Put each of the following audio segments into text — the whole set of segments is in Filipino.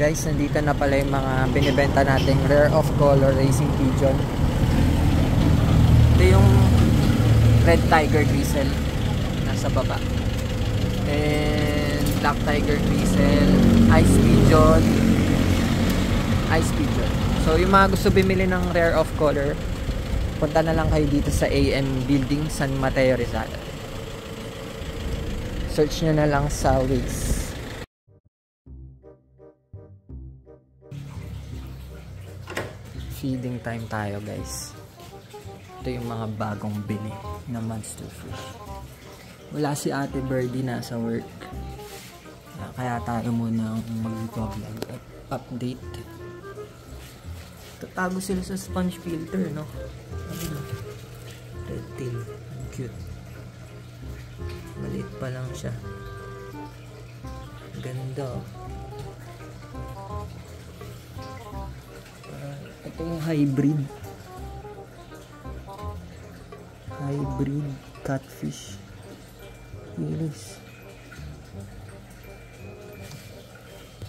Guys, nandito na pala yung mga binibenta nating rare of color racing pigeon. Ito yung red tiger grizzle nasa baba, and black tiger grizzle, ice pigeon. So yung mga gusto bumili ng rare of color, punta na lang kayo dito sa AM Building, San Mateo, Rizal. Search nyo na lang sa Waze. Feeding time tayo, guys. Ito yung mga bagong bili na monster fish. Wala si Ate Birdie, nasa work. Kaya tayo muna mag-vlog at update. Tatago sila sa sponge filter, no? Red tail. Cute. Maliit pa lang siya. Ganda. Ito yung hybrid catfish. Yes.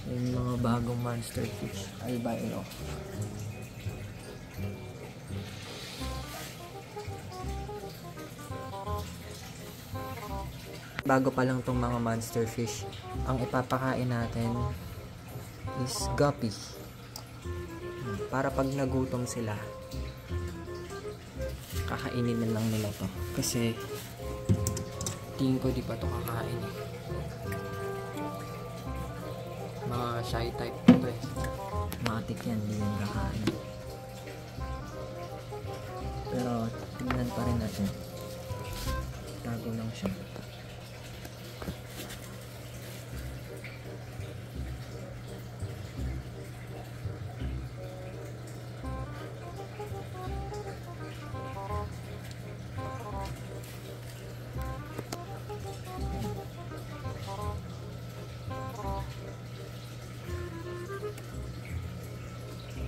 Yung mga bagong monster fish, albino. Bago pa lang tong mga monster fish, ang ipapakain natin is guppy. Para pag nagutom sila, kakainin na lang nila to. Kasi tingin ko di pa to kakain eh. Mga shy type to eh. Matik yan, di yan kakain. Pero tingnan pa rin natin. Tago lang siya.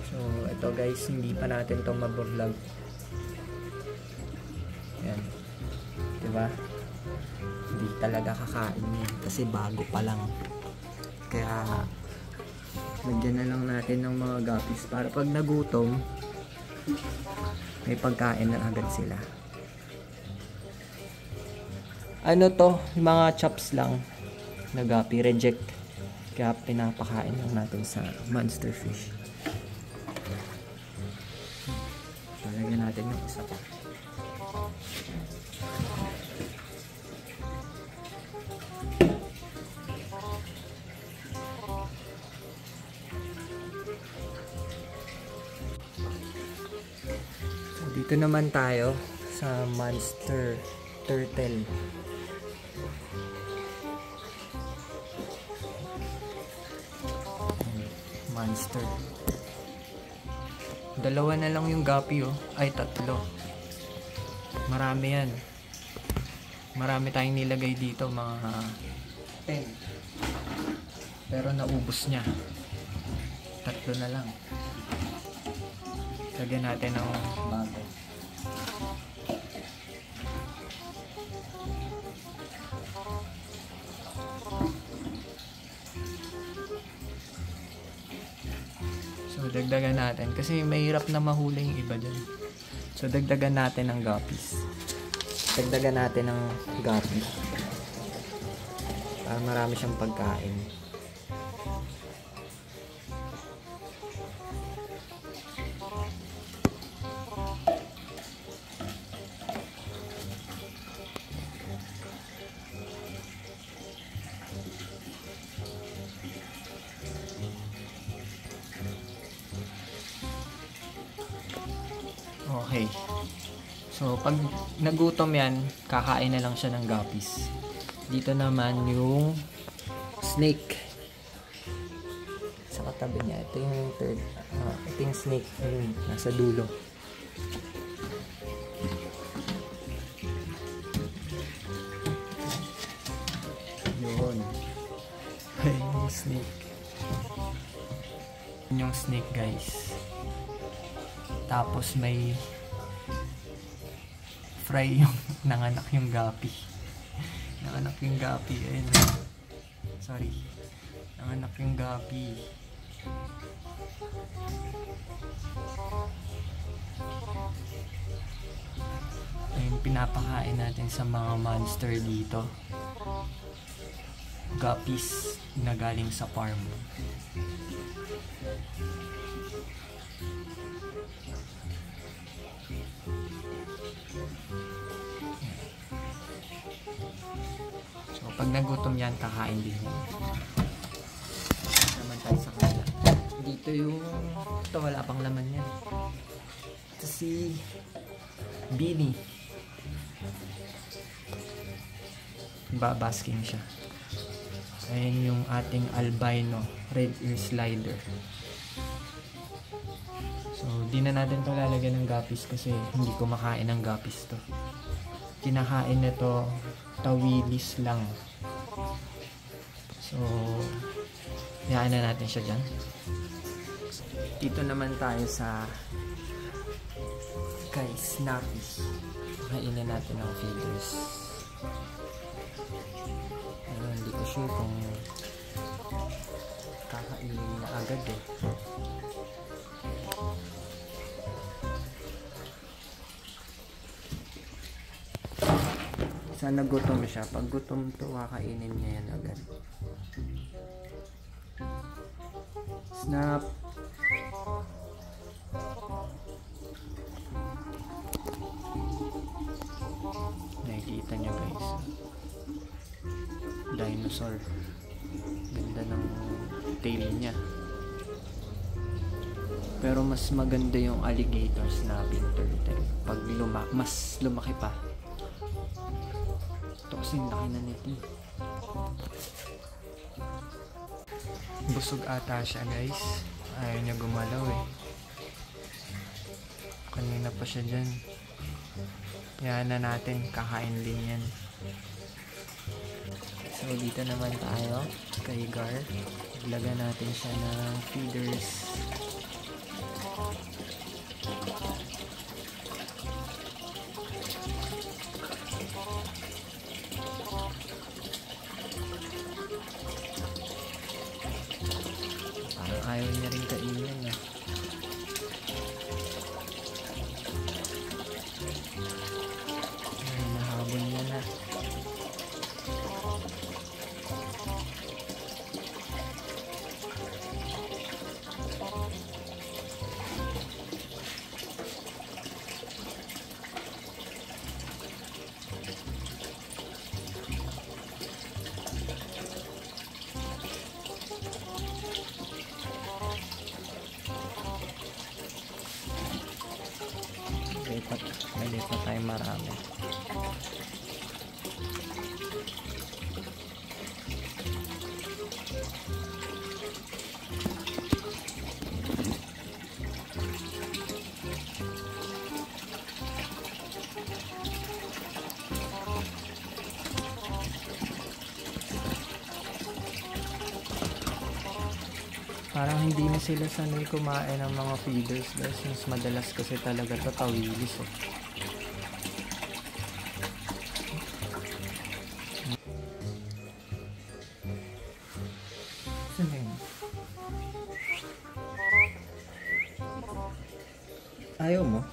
So, ito guys, hindi pa natin itong mabablog. Yan. Diba? Hindi talaga kakain yan kasi bago pa lang. Kaya, lagyan na lang natin ng mga guppies para pag nagutom, may pagkain na agad sila. Ano to? Mga chops lang na guppy. Reject. Kaya pinapakain lang natin sa monster fish. Talagyan natin yung isa pa. So, dito naman tayo sa monster turtle. Monster. Dalawa na lang yung guppy, oh. Ay, tatlo. Marami yan. Marami tayong nilagay dito, mga 10. Pero naubos niya. Tatlo na lang. Lagyan natin ng bago. So, dagdagan natin. Kasi mahirap na mahuli yung iba dyan. So, dagdagan natin ng guppies. Dagdagan natin ng guppies. Para marami siyang pagkain. Okay. So, pag nagutom yan, kakain na lang siya ng guppies. Dito naman yung snake. Sa katabi niya. Ito yung third. Ito yung snake. Ayun, nasa dulo. Yun. Ayun yung snake. Yun yung snake, guys. Tapos may fry yung nanganak yung guppy. Nanganak yung guppy. Ayun. Sorry. Nanganak yung guppy. Ayun, pinapakain natin sa mga monster dito. Guppies na galing sa farm. So pag nagutom yan, kakain din yan. Naman tayo sa kanila. Dito yung ito, wala pang laman yan. Ito si Beanie. Babasking siya. Ayan yung ating albino red ear slider. So di na natin ito lalagyan ng guppies kasi hindi ko makain ng guppies to. Kinakain nito tawilis lang. So hayaan na natin siya dyan. Dito naman tayo sa kay Snappy. Kainin natin ng feeders. Hindi ko sure kung kakainin na agad eh. Sana gutom siya. Pag gutom to, kakainin niya yan agad. Snap! Nakikita niya guys. Dinosaur. Ganda ng tail niya. Pero mas maganda yung alligator snapping turtle. Pag mas lumaki pa. Ito kasing laki na nito. Busog ata siya guys. Ayaw niya gumalaw eh. Kanina pa siya dyan. Yan na natin. Kakain din yan. So dito naman tayo kay Gar. Ilagyan natin siya ng feeders. Parang ayaw niya rin kainin eh. Ay, nahabol niya na. May pa tayo marami. Parang hindi na sila sanay kumain ng mga feeders guys. Mas madalas kasi talaga to tawilis eh. Saan na yun? Ayaw mo?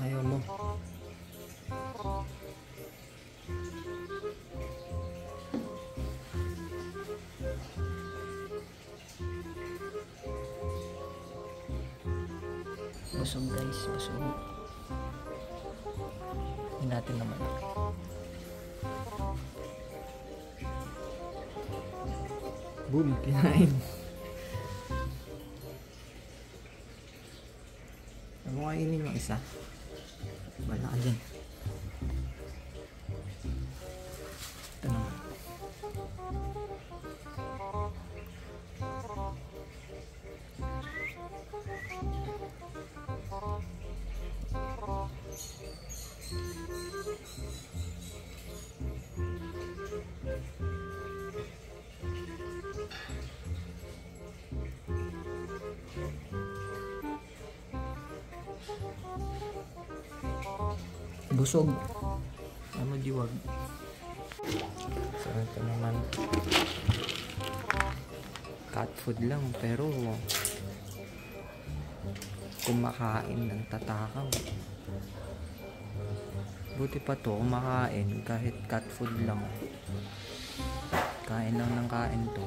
Ayaw mo? Busog guys, busog. Hindi natin naman. Boom, kinain. Ano kainin yung isa? Wala ka dyan. Ito naman. Busog. Ano diwag? So ito naman. cat food lang pero kumakain ng tatakaw. Buti pa to kumakain kahit cat food lang. Kain lang ng kain to.